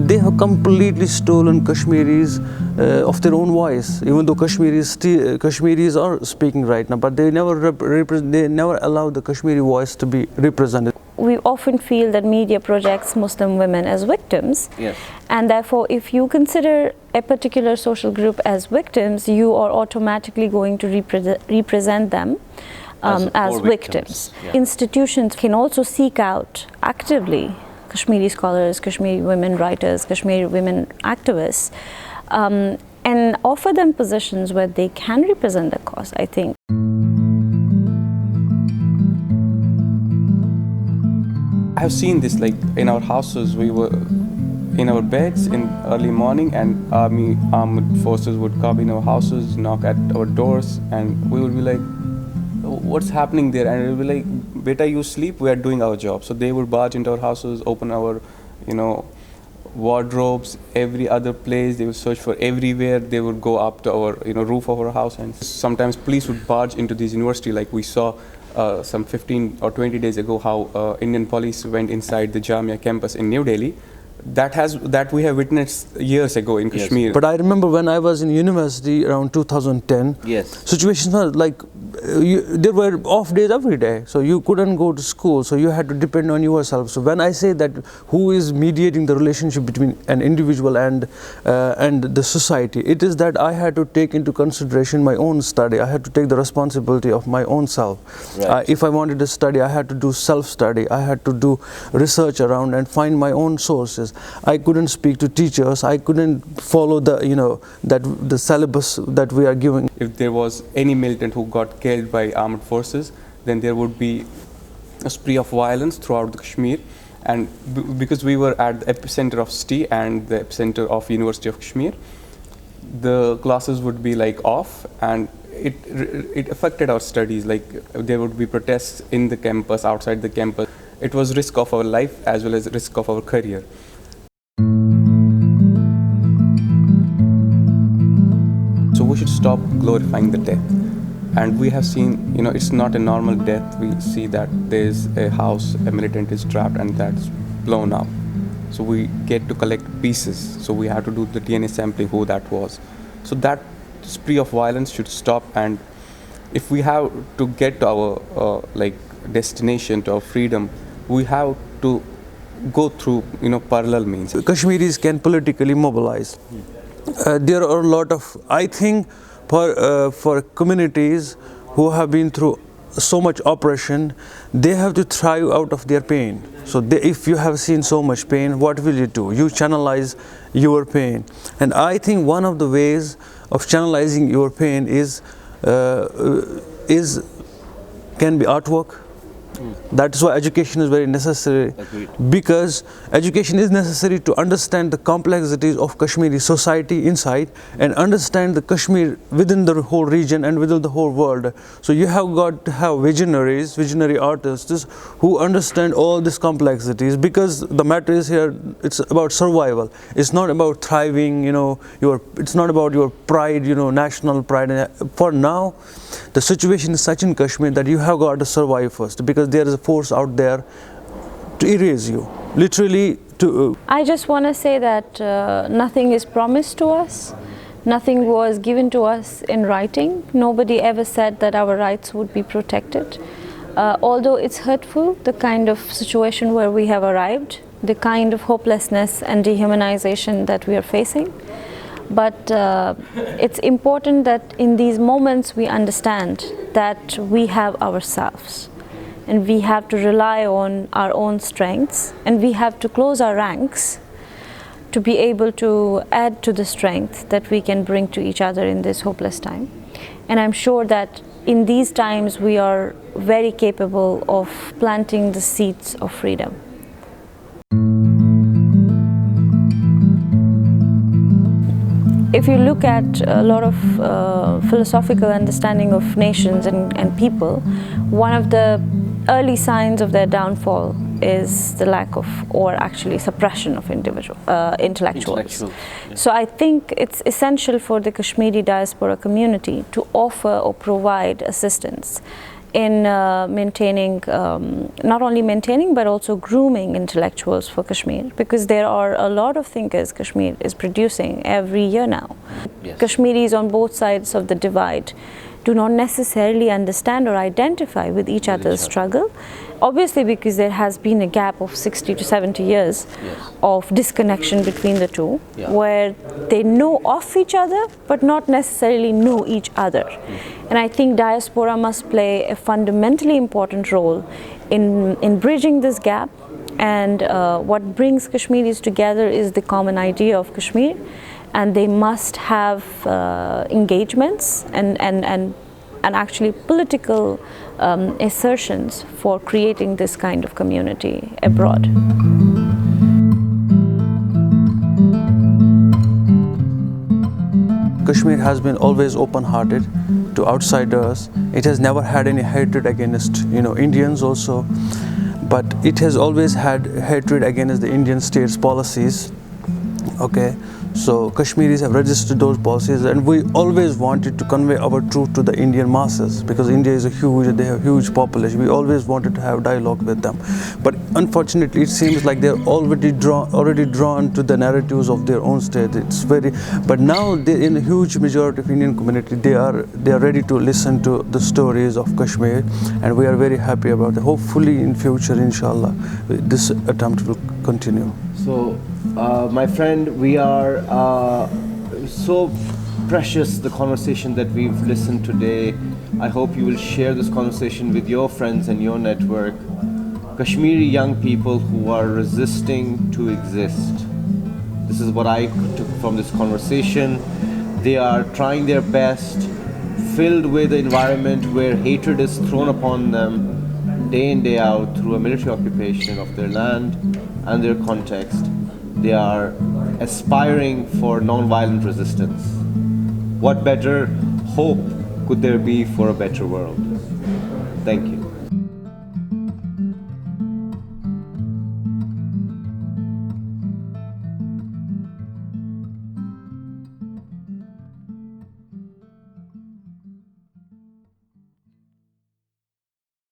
they have completely stolen Kashmiris of their own voice. Even though Kashmiris are speaking right now, but they never allow the Kashmiri voice to be represented. We often feel that media projects Muslim women as victims, Yes. and therefore if you consider a particular social group as victims, you are automatically going to represent them as victims. Yeah. Institutions can also seek out actively Kashmiri scholars, Kashmiri women writers, Kashmiri women activists, and offer them positions where they can represent the cause, I think. I have seen this, like in our houses, we were in our beds in early morning, and armed forces would come in our houses, knock at our doors, and we would be like, what's happening there? And it would be like, beta, you sleep, we are doing our job. So they would barge into our houses, open our, wardrobes, every other place. They would search for everywhere. They would go up to our, roof of our house, and sometimes police would barge into this university, like we saw some 15 or 20 days ago, how Indian police went inside the Jamia campus in New Delhi. That we have witnessed years ago in Kashmir. But I remember when I was in university around 2010, Yes. situations were like, there were off days every day, so you couldn't go to school, so you had to depend on yourself. So when I say that who is mediating the relationship between an individual and the society, it is that I had to take into consideration my own study. I had to take the responsibility of my own self. Right. If I wanted to study, I had to do self-study. I had to do research around and find my own sources. I couldn't speak to teachers. I couldn't follow the syllabus that we are giving. If there was any militant who got killed by armed forces, then there would be a spree of violence throughout Kashmir. And because we were at the epicenter of STI and the epicenter of University of Kashmir, the classes would be like off, and it affected our studies. Like there would be protests in the campus, outside the campus. It was risk of our life as well as risk of our career. So we should stop glorifying the death. And we have seen, it's not a normal death. We see that there's a house, a militant is trapped, and that's blown up. So we get to collect pieces. So we have to do the DNA sampling, who that was. So that spree of violence should stop. And if we have to get to our destination, to our freedom, we have to go through parallel means. Kashmiris can politically mobilize. There are a lot of, I think, for communities who have been through so much oppression, they have to thrive out of their pain. So if you have seen so much pain, what will you do? You channelize your pain. And I think one of the ways of channelizing your pain can be artwork. That is why education is very necessary. Agreed. Because education is necessary to understand the complexities of Kashmiri society inside and understand the Kashmir within the whole region and within the whole world. So you have got to have visionary artists who understand all these complexities, because the matter is here, it's about survival. It's not about thriving, it's not about your pride, national pride. And for now, the situation is such in Kashmir that you have got to survive first, because there is a force out there to erase you, literally to... I just want to say that nothing is promised to us. Nothing was given to us in writing. Nobody ever said that our rights would be protected. Although it's hurtful, the kind of situation where we have arrived, the kind of hopelessness and dehumanization that we are facing. But it's important that in these moments we understand that we have ourselves, and we have to rely on our own strengths, and we have to close our ranks to be able to add to the strength that we can bring to each other in this hopeless time. And I'm sure that in these times we are very capable of planting the seeds of freedom. If you look at a lot of philosophical understanding of nations and people, one of the early signs of their downfall is the lack of, or actually suppression of intellectuals. Yeah. So I think it's essential for the Kashmiri diaspora community to offer or provide assistance in maintaining, not only maintaining but also grooming intellectuals for Kashmir, because there are a lot of thinkers Kashmir is producing every year now. Yes. Kashmiris on both sides of the divide do not necessarily understand or identify with each other's struggle, obviously because there has been a gap of 60 to 70 years of disconnection between the two, where they know of each other but not necessarily know each other. And I think diaspora must play a fundamentally important role in bridging this gap, and what brings Kashmiris together is the common idea of Kashmir, and they must have engagements and actually political assertions for creating this kind of community abroad. Kashmir has been always open-hearted to outsiders. It has never had any hatred against, Indians also, but it has always had hatred against the Indian state's policies. Okay, so Kashmiris have registered those policies, and we always wanted to convey our truth to the Indian masses, because India is they have huge population. We always wanted to have dialogue with them, but unfortunately it seems like they're already drawn to the narratives of their own state. But now in a huge majority of Indian community, they are ready to listen to the stories of Kashmir, and we are very happy about it. Hopefully in future, inshallah, this attempt will continue. So, my friend, we are so precious the conversation that we've listened today. I hope you will share this conversation with your friends and your network. Kashmiri young people who are resisting to exist. This is what I took from this conversation. They are trying their best, filled with an environment where hatred is thrown upon them day in, day out through a military occupation of their land and their context. They are aspiring for non-violent resistance. What better hope could there be for a better world? Thank you.